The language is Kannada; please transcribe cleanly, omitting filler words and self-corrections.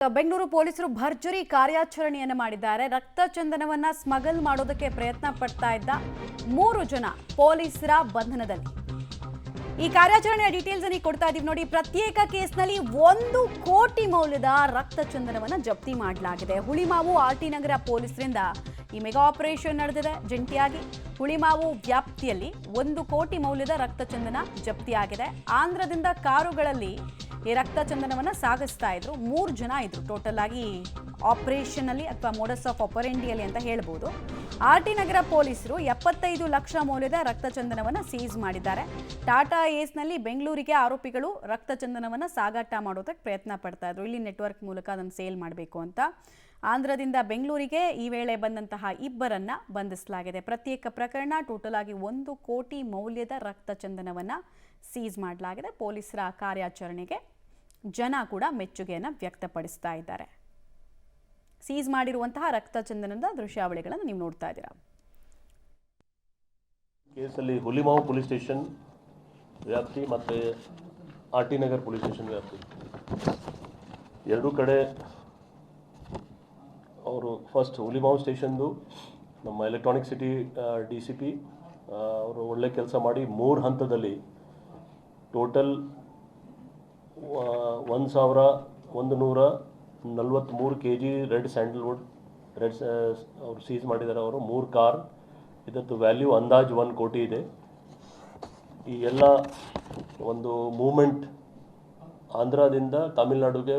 ಬೆಂಗಳೂರು ಪೊಲೀಸರು ಭರ್ಜರಿ ಕಾರ್ಯಾಚರಣೆಯನ್ನು ಮಾಡಿದ್ದಾರೆ. ರಕ್ತ ಚಂದನವನ್ನ ಸ್ಮಗಲ್ ಮಾಡೋದಕ್ಕೆ ಪ್ರಯತ್ನ ಪಡ್ತಾ ಇದ್ದ 3 ಜನ ಪೊಲೀಸರ ಬಂಧನದಲ್ಲಿ. ಈ ಕಾರ್ಯಾಚರಣೆಯ ಡೀಟೇಲ್ಸ್ ಅನ್ನು ಕೊಡ್ತಾ ಇದೀವಿ ನೋಡಿ. ಪ್ರತ್ಯೇಕ ಕೇಸ್ನಲ್ಲಿ 1 ಕೋಟಿ ಮೌಲ್ಯದ ರಕ್ತ ಚಂದನವನ್ನ ಜಪ್ತಿ ಮಾಡಲಾಗಿದೆ. ಹುಳಿಮಾವು ಆರ್ಟಿ ನಗರ ಪೊಲೀಸರಿಂದ ಈ ಮೆಗಾ ಆಪರೇಷನ್ ನಡೆದಿದೆ. ಜಂಟಿಯಾಗಿ ಹುಳಿಮಾವು ವ್ಯಾಪ್ತಿಯಲ್ಲಿ 1 ಕೋಟಿ ಮೌಲ್ಯದ ರಕ್ತ ಚಂದನ ಜಪ್ತಿಯಾಗಿದೆ. ಆಂಧ್ರದಿಂದ ಕಾರುಗಳಲ್ಲಿ ಈ ರಕ್ತ ಚಂದನವನ್ನ ಸಾಗಿಸ್ತಾ ಇದ್ರು. 3 ಜನ ಇದ್ರು ಟೋಟಲ್ ಆಗಿ ಆಪರೇಷನ್ ಅಲ್ಲಿ ಅಥವಾ ಮೋಡಸ್ ಆಫ್ ಆಪರೆಂಡಿಯಲ್ಲಿ ಅಂತ ಹೇಳ್ಬೋದು. ಆರ್ಟಿ ನಗರ ಪೊಲೀಸರು 75 ಲಕ್ಷ ಮೌಲ್ಯದ ರಕ್ತ ಚಂದನವನ್ನ ಸೀಸ್ ಮಾಡಿದ್ದಾರೆ. ಟಾಟಾ ಏಸ್ನಲ್ಲಿ ಬೆಂಗಳೂರಿಗೆ ಆರೋಪಿಗಳು ರಕ್ತ ಚಂದನವನ್ನ ಸಾಗಾಟ ಮಾಡೋದಕ್ಕೆ ಪ್ರಯತ್ನ ಪಡ್ತಾ ಇದ್ರು. ಇಲ್ಲಿ ನೆಟ್ವರ್ಕ್ ಮೂಲಕ ಅದನ್ನು ಸೇಲ್ ಮಾಡಬೇಕು ಅಂತ. ಆಂಧ್ರದಿಂದ ಬೆಂಗಳೂರಿಗೆ ಈ ವೇಳೆ ಬಂದಂತಹ ಇಬ್ಬರನ್ನ ಬಂಧಿಸಲಾಗಿದೆ. ಪ್ರತ್ಯೇಕ ಪ್ರಕರಣ. ಟೋಟಲ್ ಆಗಿ 1 ಕೋಟಿ ಮೌಲ್ಯದ ರಕ್ತ ಚಂದನವನ್ನ ಸೀಸ್ ಮಾಡಲಾಗಿದೆ. ಪೊಲೀಸರ ಕಾರ್ಯಾಚರಣೆಗೆ ಜನ ಕೂಡ ಮೆಚ್ಚುಗೆಯನ್ನು ವ್ಯಕ್ತಪಡಿಸ್ತಾ ಇದ್ದಾರೆ. ಸೀಸ್ ಮಾಡಿರುವಂತಹ ರಕ್ತ ಚಂದನದ ದೃಶ್ಯಾವಳಿಗಳನ್ನು ನೀವು ನೋಡ್ತಾ ಇದ್ದೀರಾ. ಕೇಸಲ್ಲಿ ಹುಲಿಮಾವು ಪೊಲೀಸ್ ಸ್ಟೇಷನ್ ವ್ಯಾಪ್ತಿ ಮತ್ತು ಆರ್ಟಿ ನಗರ್ ಪೊಲೀಸ್ ಸ್ಟೇಷನ್ ವ್ಯಾಪ್ತಿ ಎರಡೂ ಕಡೆ ಅವರು ಫಸ್ಟ್ ಹುಲಿಮಾವು ಸ್ಟೇಷನ್ದು ನಮ್ಮ ಎಲೆಕ್ಟ್ರಾನಿಕ್ ಸಿಟಿ DCP ಅವರು ಒಳ್ಳೆ ಕೆಲಸ ಮಾಡಿ 3 ಹಂತದಲ್ಲಿ ಟೋಟಲ್ 1143 kg ರೆಡ್ ಸ್ಯಾಂಡಲ್ವುಡ್ ಅವರು ಸೀಸ್ ಮಾಡಿದ್ದಾರೆ. ಅವರು 3 ಕಾರ್, ಇದತ್ತು ವ್ಯಾಲ್ಯೂ ಅಂದಾಜು 1 ಕೋಟಿ ಇದೆ. ಈ ಎಲ್ಲ ಒಂದು ಮೂವ್ಮೆಂಟ್ ಆಂಧ್ರದಿಂದ ತಮಿಳುನಾಡಿಗೆ